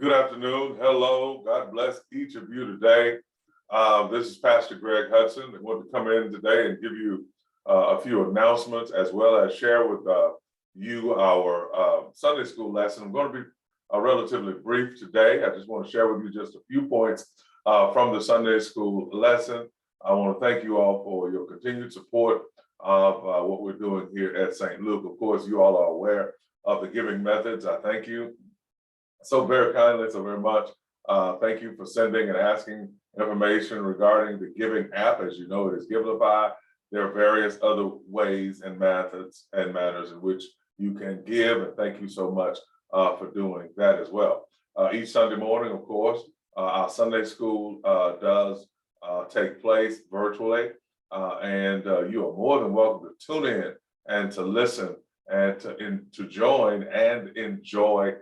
Good afternoon. Hello. God bless each of you today. This is Pastor Greg Hudson. I want to come in today and give you a few announcements as well as share with you our Sunday school lesson. I'm going to be relatively brief today. I just want to share with you just a few points from the Sunday school lesson. I want to thank you all for your continued support of what we're doing here at St. Luke. Of course, you all are aware of the giving methods. I thank you so very kindly, so very much. Thank you for sending and asking information regarding the giving app. As you know, it is Givelify. There are various other ways and methods and manners in which you can give, and thank you so much for doing that as well. Each Sunday morning, of course, our Sunday school does take place virtually, and you are more than welcome to tune in and to listen and to join and enjoy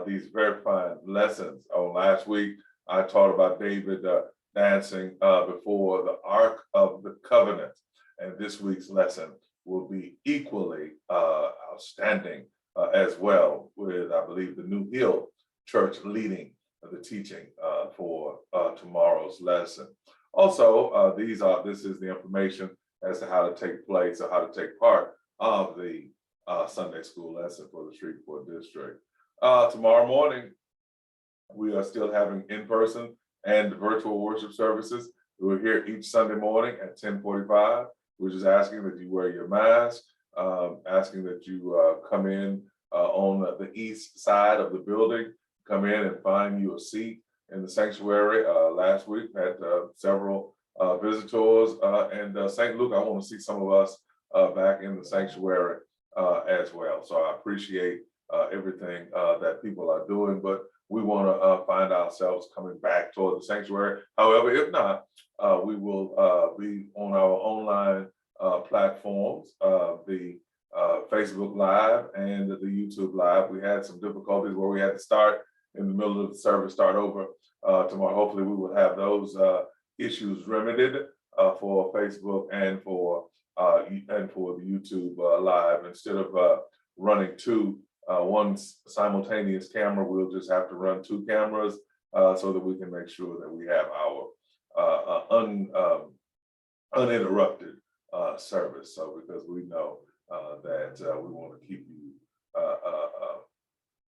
these very fine lessons. Last week, I taught about David dancing before the Ark of the Covenant, and this week's lesson will be equally outstanding as well, with, I believe, the New Hill Church leading the teaching for tomorrow's lesson. Also, this is the information as to how to take place or how to take part of the Sunday school lesson for the Shreveport District. Tomorrow morning, we are still having in-person and virtual worship services. We're here each Sunday morning at 10:45. We're just asking that you wear your mask, asking that you come in on the east side of the building, come in and find you a seat in the sanctuary. Last week, we had several visitors, and St. Luke, I want to see some of us back in the sanctuary as well. So I appreciate everything that people are doing, but we want to find ourselves coming back toward the sanctuary. However, if not, we will be on our online platforms, the Facebook Live and the YouTube Live. We had some difficulties where we had to start in the middle of the service, start over tomorrow. Hopefully we will have those issues remedied for Facebook and for the YouTube Live. Instead of running one simultaneous camera, we'll just have to run two cameras so that we can make sure that we have our uninterrupted service. So because we know that we want to keep you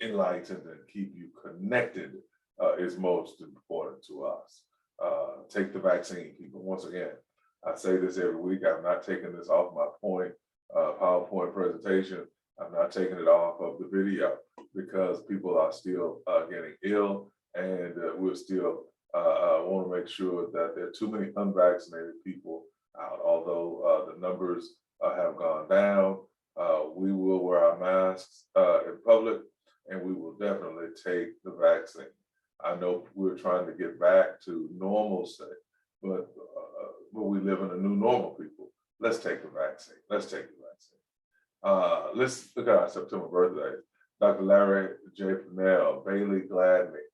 enlightened and keep you connected is most important to us. Take the vaccine, people. Once again, I say this every week. I'm not taking this off my PowerPoint presentation. I'm not taking it off of the video because people are still getting ill, and we're still want to make sure that there are too many unvaccinated people out. Although the numbers have gone down, we will wear our masks in public, and we will definitely take the vaccine. I know we're trying to get back to normalcy, but we live in a new normal, people. Let's take the vaccine. Let's take the vaccine. Let's look at our September birthdays. Dr. Larry J. Pennell, Bailey Gladney,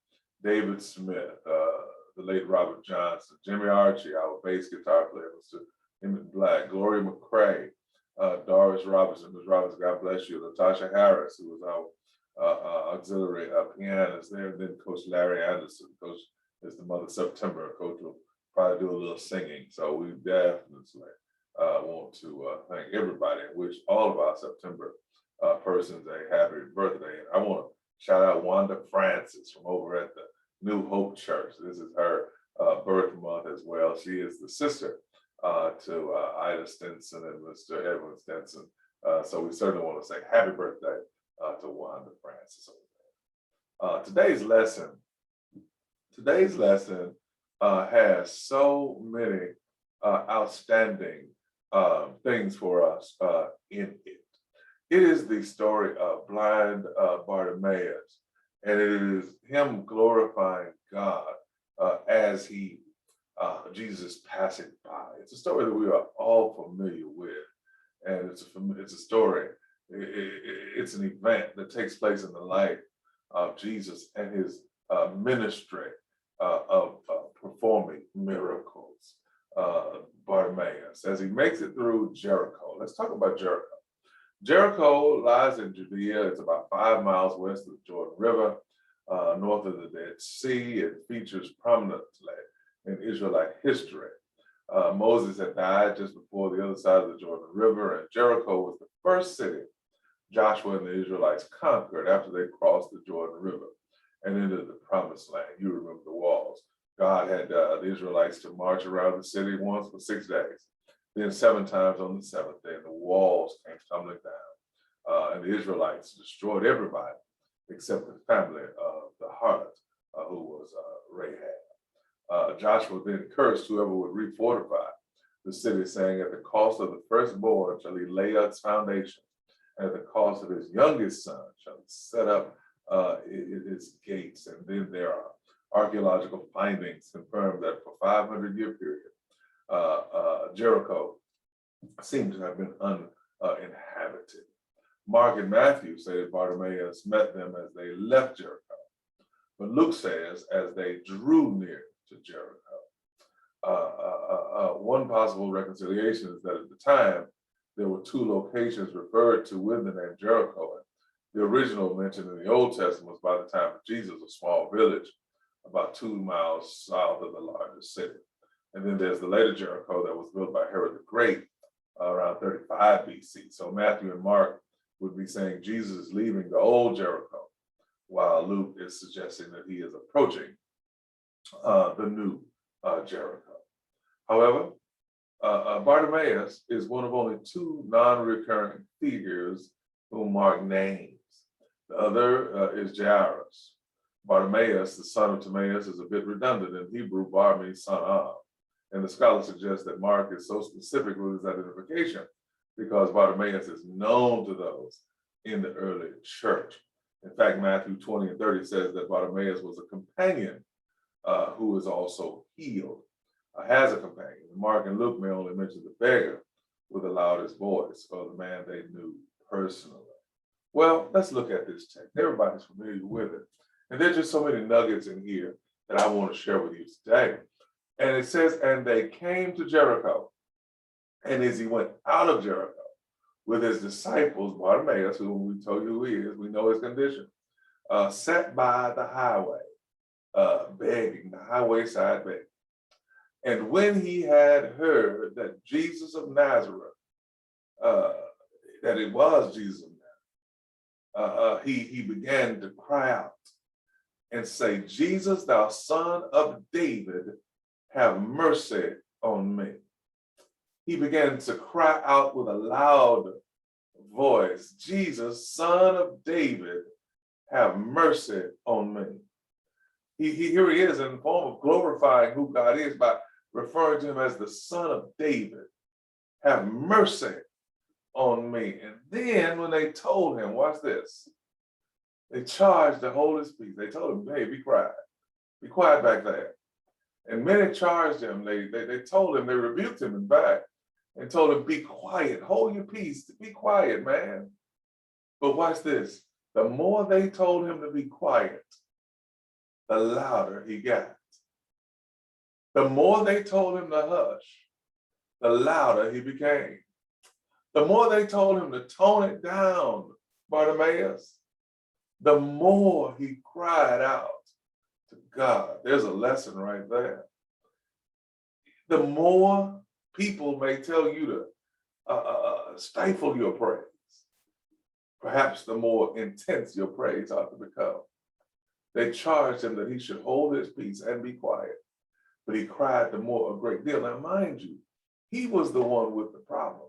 David Smith, the late Robert Johnson, Jimmy Archie, our bass guitar player, Mr. Emmett Black, Gloria McCrae, Doris Robinson, Ms. Robinson, God bless you, Latasha Harris, who was our auxiliary pianist there, and then Coach Larry Anderson. Coach is the month of September. Coach will probably do a little singing. So we definitely want to thank everybody and wish all of our September persons a happy birthday. And I want to shout out Wanda Francis from over at the New Hope Church. This is her birth month as well. She is the sister to Ida Stinson and Mr. Edwin Stinson. So we certainly want to say happy birthday to Wanda Francis over there. Today's lesson has so many outstanding things for us in it. It is the story of blind Bartimaeus, and it is him glorifying God as Jesus passing by. It's a story that we are all familiar with, and it's a story. It's an event that takes place in the life of Jesus and his ministry of performing miracles. Bartimaeus, as he makes it through Jericho. Let's talk about Jericho. Jericho lies in Judea. It's about 5 miles west of the Jordan River. north of the Dead Sea. It features prominently in Israelite history. Moses had died just before the other side of the Jordan River, and Jericho was the first city Joshua and the Israelites conquered after they crossed the Jordan River and entered the promised land. You remember the walls. God had the Israelites to march around the city once for 6 days, then 7 times on the 7th day, and the walls came tumbling down. And the Israelites destroyed everybody except the family of the harlot, who was Rahab. Joshua then cursed whoever would refortify the city, saying, "At the cost of the firstborn shall he lay its foundation, and at the cost of his youngest son shall he set up its gates." And then there are archaeological findings confirm that for 500-year period, Jericho seemed to have been uninhabited. Mark and Matthew say that Bartimaeus met them as they left Jericho, but Luke says as they drew near to Jericho. One possible reconciliation is that at the time, there were 2 locations referred to with the name Jericho. The original mentioned in the Old Testament was by the time of Jesus, a small village about 2 miles south of the largest city. And then there's the later Jericho that was built by Herod the Great around 35 BC. So Matthew and Mark would be saying Jesus is leaving the old Jericho, while Luke is suggesting that he is approaching the new Jericho. However, Bartimaeus is one of only 2 non-recurring figures whom Mark names. The other is Jairus. Bartimaeus, the son of Timaeus, is a bit redundant. In Hebrew, bar means son of. And the scholar suggests that Mark is so specific with his identification because Bartimaeus is known to those in the early church. In fact, Matthew 20 and 30 says that Bartimaeus was a companion who was also healed, has a companion. Mark and Luke may only mention the beggar with the loudest voice, or the man they knew personally. Well, let's look at this text. Everybody's familiar with it. And there's just so many nuggets in here that I want to share with you today. And it says, and they came to Jericho. And as he went out of Jericho with his disciples, Bartimaeus, whom we told you who he is, we know his condition, sat by the highway, begging, the highway side begging. And when he had heard that Jesus of Nazareth, that it was Jesus of Nazareth, he began to cry out and say, "Jesus, thou son of David, have mercy on me." He began to cry out with a loud voice, "Jesus, son of David, have mercy on me." Here he is in the form of glorifying who God is by referring to him as the son of David. "Have mercy on me." And then when they told him, watch this, they charged to hold his peace. They told him, "Hey, be quiet. Be quiet back there." And many charged him. They told him, they rebuked him in fact, and told him, "Be quiet, hold your peace, be quiet, man." But watch this. The more they told him to be quiet, the louder he got. The more they told him to hush, the louder he became. The more they told him to tone it down, Bartimaeus, the more he cried out to God. There's a lesson right there. The more people may tell you to stifle your praise, perhaps the more intense your praise ought to become. They charged him that he should hold his peace and be quiet, but he cried the more a great deal. Now, mind you, he was the one with the problem.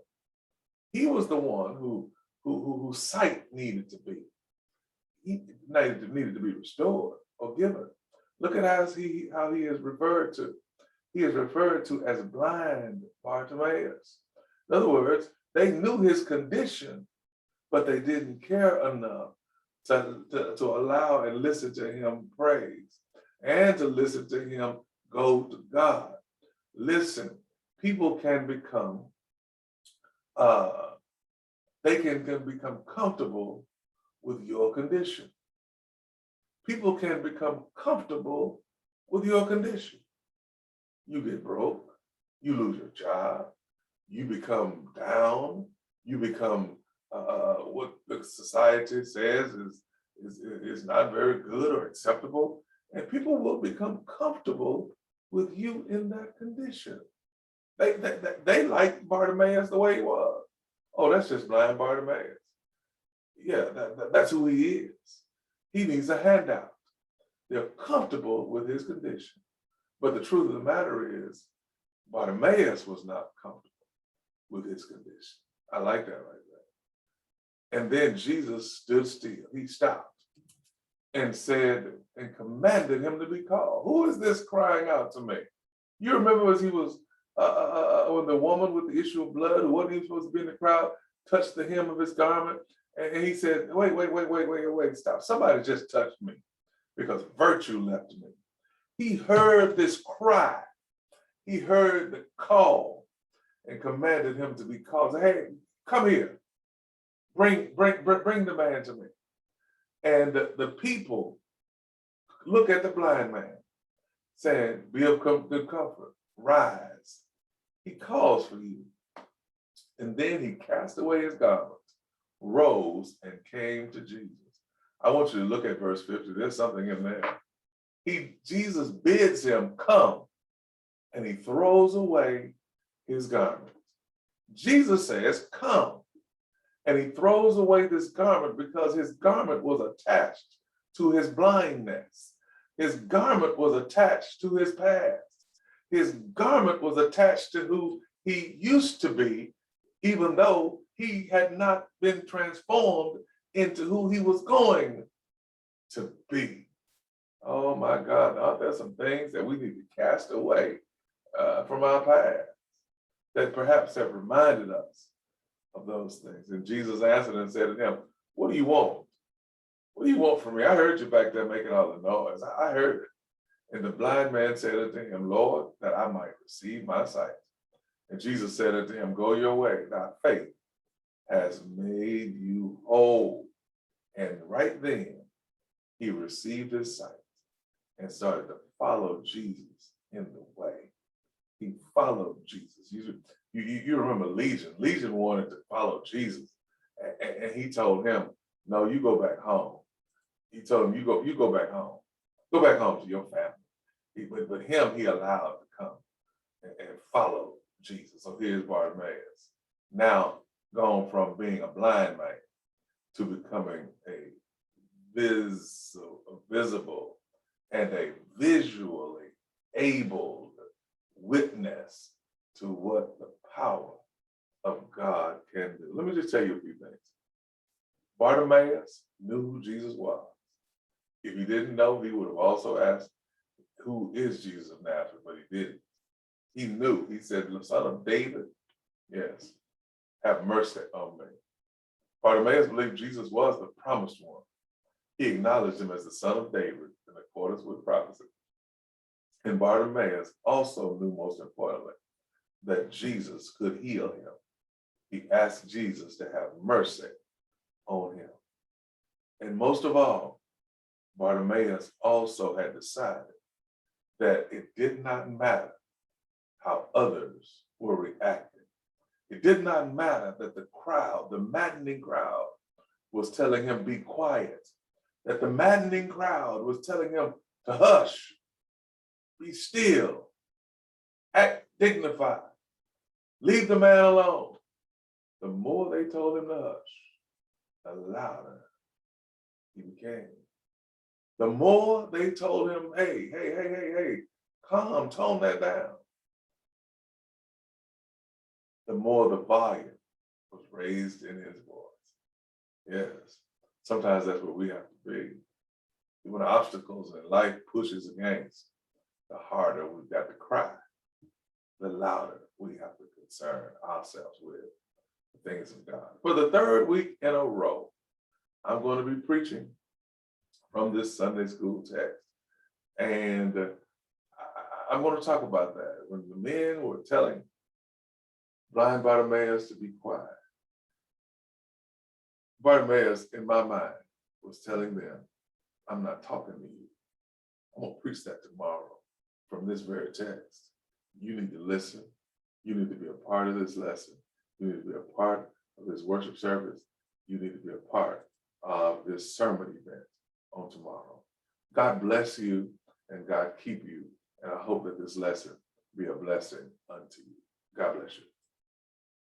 He was the one whose sight needed to be. He needed to be restored or given. Look at how he is referred to. He is referred to as blind Bartimaeus. In other words, they knew his condition, but they didn't care enough to allow and listen to him praise and to listen to him go to God. Listen, people can become comfortable with your condition. People can become comfortable with your condition. You get broke, you lose your job, you become down, you become what the society says is not very good or acceptable, and people will become comfortable with you in that condition. They like Bartimaeus the way he was. Oh, that's just blind Bartimaeus. Yeah, that's who he is. He needs a handout. They're comfortable with his condition. But the truth of the matter is, Bartimaeus was not comfortable with his condition. I like that right there. And then Jesus stood still. He stopped and said and commanded him to be called. Who is this crying out to me? You remember as he was, when the woman with the issue of blood, who wasn't even supposed to be in the crowd, touched the hem of his garment, and he said, wait, stop. Somebody just touched me because virtue left me. He heard this cry. He heard the call and commanded him to be called. Say, hey, come here. Bring the man to me. And the people look at the blind man, saying, be of good comfort, rise. He calls for you. And then he cast away his garments, rose, and came to Jesus. I want you to look at verse 50. There's something in there. Jesus bids him come, and he throws away his garment. Jesus says, come, and he throws away this garment because his garment was attached to his blindness. His garment was attached to his past. His garment was attached to who he used to be, even though he had not been transformed into who he was going to be. Oh my God, aren't there some things that we need to cast away from our past that perhaps have reminded us of those things? And Jesus answered and said to him, what do you want? What do you want from me? I heard you back there making all the noise. I heard it. And the blind man said unto him, Lord, that I might receive my sight. And Jesus said unto him, go your way, thy faith has made you whole. And right then, he received his sight and started to follow Jesus in the way. He followed Jesus. You remember Legion. Legion wanted to follow Jesus. And he told him, no, you go back home. He told him, you go back home. Go back home to your family. But him, he allowed to come and follow Jesus. So here's Bartimaeus, now gone from being a blind man to becoming a visible and a visually able witness to what the power of God can do. Let me just tell you a few things. Bartimaeus knew who Jesus was. If he didn't know, he would have also asked, who is Jesus of Nazareth? But he didn't. He knew. He said, the son of David, yes, have mercy on me. Bartimaeus believed Jesus was the promised one. He acknowledged him as the son of David in accordance with prophecy. And Bartimaeus also knew, most importantly, that Jesus could heal him. He asked Jesus to have mercy on him. And most of all, Bartimaeus also had decided that it did not matter how others were reacting. It did not matter that the crowd, the maddening crowd, was telling him, be quiet. That the maddening crowd was telling him to hush, be still, act dignified, leave the man alone. The more they told him to hush, the louder he became. The more they told him, hey, calm, tone that down, the more the volume was raised in his voice. Yes, sometimes that's what we have to be. When obstacles in life pushes against, the harder we've got to cry, the louder we have to concern ourselves with the things of God. For the third week in a row, I'm going to be preaching from this Sunday school text. And I'm going to talk about that. When the men were telling blind Bartimaeus to be quiet, Bartimaeus, in my mind, was telling them, I'm not talking to you. I'm going to preach that tomorrow from this very text. You need to listen. You need to be a part of this lesson. You need to be a part of this worship service. You need to be a part of this sermon event. on tomorrow. God bless you and God keep you. And I hope that this lesson be a blessing unto you. God bless you.